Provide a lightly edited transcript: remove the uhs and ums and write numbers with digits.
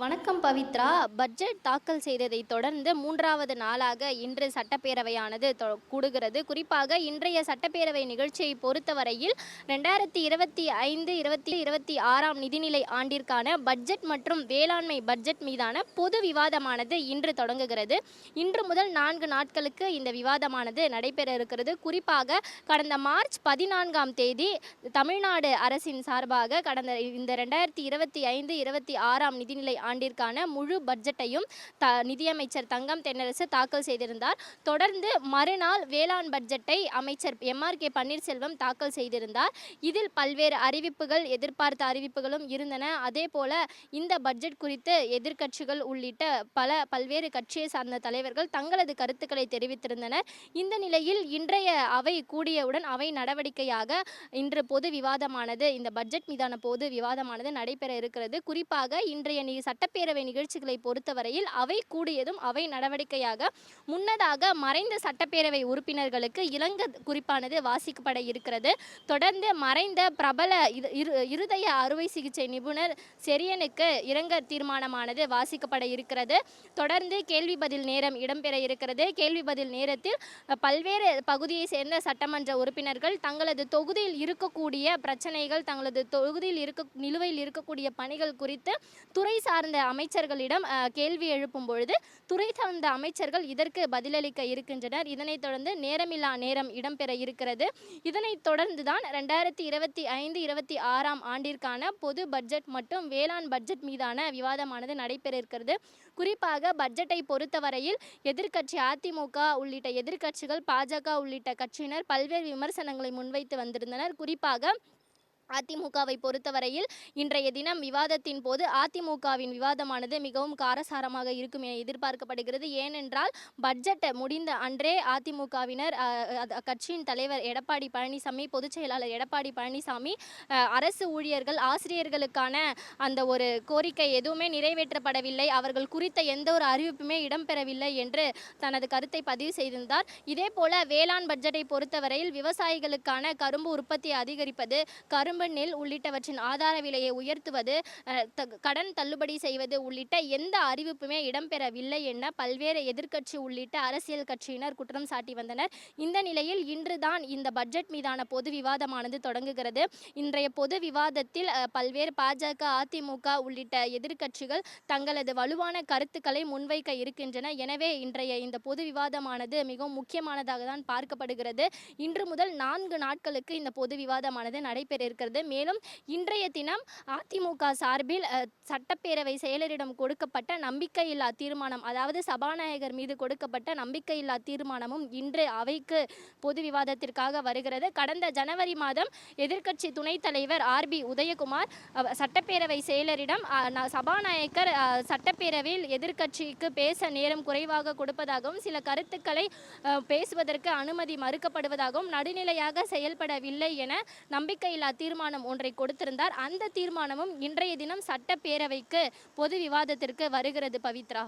வணக்கம் பவித்ரா. பட்ஜெட் தாக்கல் செய்ததை தொடர்ந்து மூன்றாவது நாளாக இன்று சட்டப்பேரவையானது கூடுகிறது. குறிப்பாக இன்றைய சட்டப்பேரவை நிகழ்ச்சியை பொறுத்தவரையில் 2025-26 நிதிநிலை ஆண்டிற்கான பட்ஜெட் மற்றும் வேளாண்மை பட்ஜெட் மீதான பொது விவாதமானது இன்று தொடங்குகிறது. இன்று முதல் 4 நாட்களுக்கு இந்த விவாதமானது நடைபெற இருக்கிறது. குறிப்பாக கடந்த மார்ச் 14ஆம் தேதி தமிழ்நாடு அரசின் சார்பாக கடந்த இந்த 2025-26 நிதிநிலை ஆண்டிற்கான முழு பட்ஜெட்டையும் நிதியமைச்சர் தங்கம் தென்னரசு தாக்கல் செய்திருந்தார். தொடர்ந்து மறுநாள் வேளாண் பட்ஜெட்டை அமைச்சர் எம்.ஆர்.கே. பன்னீர்செல்வம் தாக்கல் செய்திருந்தார். இதில் பல்வேறு அறிவிப்புகள், எதிர்பார்த்த அறிவிப்புகளும் இருந்தன. அதே போல இந்த பட்ஜெட் குறித்து எதிர்க்கட்சிகள் உள்ளிட்ட பல்வேறு கட்சியை சார்ந்த தலைவர்கள் தங்களது கருத்துக்களை தெரிவித்திருந்தனர். இந்த நிலையில் இன்றைய அவை கூடியவுடன் அவை நடவடிக்கையாக இன்று பொது விவாதமானது, இந்த பட்ஜெட் மீதான பொது விவாதமானது நடைபெற இருக்கிறது. குறிப்பாக இன்றைய சட்டப்பேரவை நிகழ்ச்சிகளை பொறுத்தவரையில் அவை கூடியதும் அவை நடவடிக்கையாக முன்னதாக மறைந்த சட்டப்பேரவை உறுப்பினர்களுக்கு இலங்கை குறிப்பானது வாசிக்கப்பட இருக்கிறது. தொடர்ந்து மறைந்த பிரபல இருதய அறுவை சிகிச்சை நிபுணர் செரியனுக்கு இரங்கல் தீர்மானமானது வாசிக்கப்பட இருக்கிறது. தொடர்ந்து கேள்வி பதில் நேரம் இடம்பெற இருக்கிறது. கேள்வி பதில் நேரத்தில் பல்வேறு பகுதியை சேர்ந்த சட்டமன்ற உறுப்பினர்கள் தங்களது தொகுதியில் இருக்கக்கூடிய பிரச்சனைகள், தங்களது தொகுதியில் நிலுவையில் இருக்கக்கூடிய பணிகள் குறித்து துறை சார்ந்த அமைச்சர்களிடம் கேள்வி எழுப்பும் பொழுது துறை சார்ந்த அமைச்சர்கள் இதற்கு பதிலளிக்க இருக்கின்றனர். இதனைத் தொடர்ந்து நேரமில்லா நேரம் இடம்பெற இருக்கிறது. இதனைத் தொடர்ந்துதான் 2025-26 ஆண்டிற்கான பொது பட்ஜெட் மற்றும் வேளாண் பட்ஜெட் மீதான விவாதமானது நடைபெற இருக்கிறது. குறிப்பாக பட்ஜெட்டை பொறுத்தவரையில் எதிர்க்கட்சி அதிமுக உள்ளிட்ட எதிர்க்கட்சிகள், பாஜக உள்ளிட்ட கட்சியினர் பல்வேறு விமர்சனங்களை முன்வைத்து வந்திருந்தனர். குறிப்பாக அதிமுகவை பொறுத்தவரையில் இன்றைய தினம் விவாதத்தின் போது அதிமுகவின் விவாதமானது மிகவும் காரசாரமாக இருக்கும் என எதிர்பார்க்கப்படுகிறது. ஏனென்றால் பட்ஜெட் முடிந்த அன்றே அதிமுகவினர் கட்சியின் தலைவர் எடப்பாடி பழனிசாமி, பொதுச் செயலாளர் எடப்பாடி பழனிசாமி அரசு ஊழியர்கள், ஆசிரியர்களுக்கான அந்த ஒரு கோரிக்கை எதுவுமே நிறைவேற்றப்படவில்லை, அவர்கள் குறித்த எந்த ஒரு அறிவிப்புமே இடம்பெறவில்லை என்று தனது கருத்தை பதிவு செய்திருந்தார். இதே போல வேளாண் பட்ஜெட்டை பொறுத்தவரையில் விவசாயிகளுக்கான கரும்பு உற்பத்தியை அதிகரிப்பது, கரும்பு, நெல் உள்ளிட்டவற்றின் ஆதார விலையை உயர்த்துவது, கடன் தள்ளுபடி செய்வது உள்ளிட்ட எந்த அறிவிப்புமே இடம்பெறவில்லை என பல்வேறு எதிர்க்கட்சி உள்ளிட்ட அரசியல் கட்சியினர் குற்றம் சாட்டி வந்தனர். இந்த நிலையில் இன்றுதான் இந்த பட்ஜெட் மீதான பொது விவாதமானது தொடங்குகிறது. இன்றைய பொது விவாதத்தில் பல்வேறு பாஜக, அதிமுக உள்ளிட்ட எதிர்க்கட்சிகள் தங்களது வலுவான கருத்துக்களை முன்வைக்க இருக்கின்றன. எனவே இன்றைய இந்த பொது விவாதமானது மிகவும் முக்கியமானதாக தான் பார்க்கப்படுகிறது. இன்று முதல் 4 நாட்களுக்கு இந்த பொது விவாதமானது நடைபெற இருக்கிறது. மேலும் இன்றைய தினம் அதிமுக சார்பில் சட்டப்பேரவை செயலரிடம் கொடுக்கப்பட்ட நம்பிக்கையில்லா தீர்மானம், அதாவது சபாநாயகர் மீது கொடுக்கப்பட்ட நம்பிக்கையில்லா தீர்மானமும் இன்று அவைக்கு பொது விவாதத்திற்காக வருகிறது. கடந்த ஜனவரி மாதம் எதிர்க்கட்சி துணைத் தலைவர் ஆர்.பி. உதயகுமார் சட்டப்பேரவை செயலரிடம் சபாநாயகர் சட்டப்பேரவையில் எதிர்க்கட்சிக்கு பேச நேரம் குறைவாக கொடுப்பதாகவும், சில கருத்துக்களை பேசுவதற்கு அனுமதி மறுக்கப்படுவதாகவும், நடுநிலையாக செயல்படவில்லை என நம்பிக்கையில்லா தீர்மானம் ஒன்றை கொடுத்திருந்தார். அந்த தீர்மானமும் இன்றைய தினம் சட்டப்பேரவைக்கு பொது விவாதத்திற்கு வருகிறது. பவித்ரா.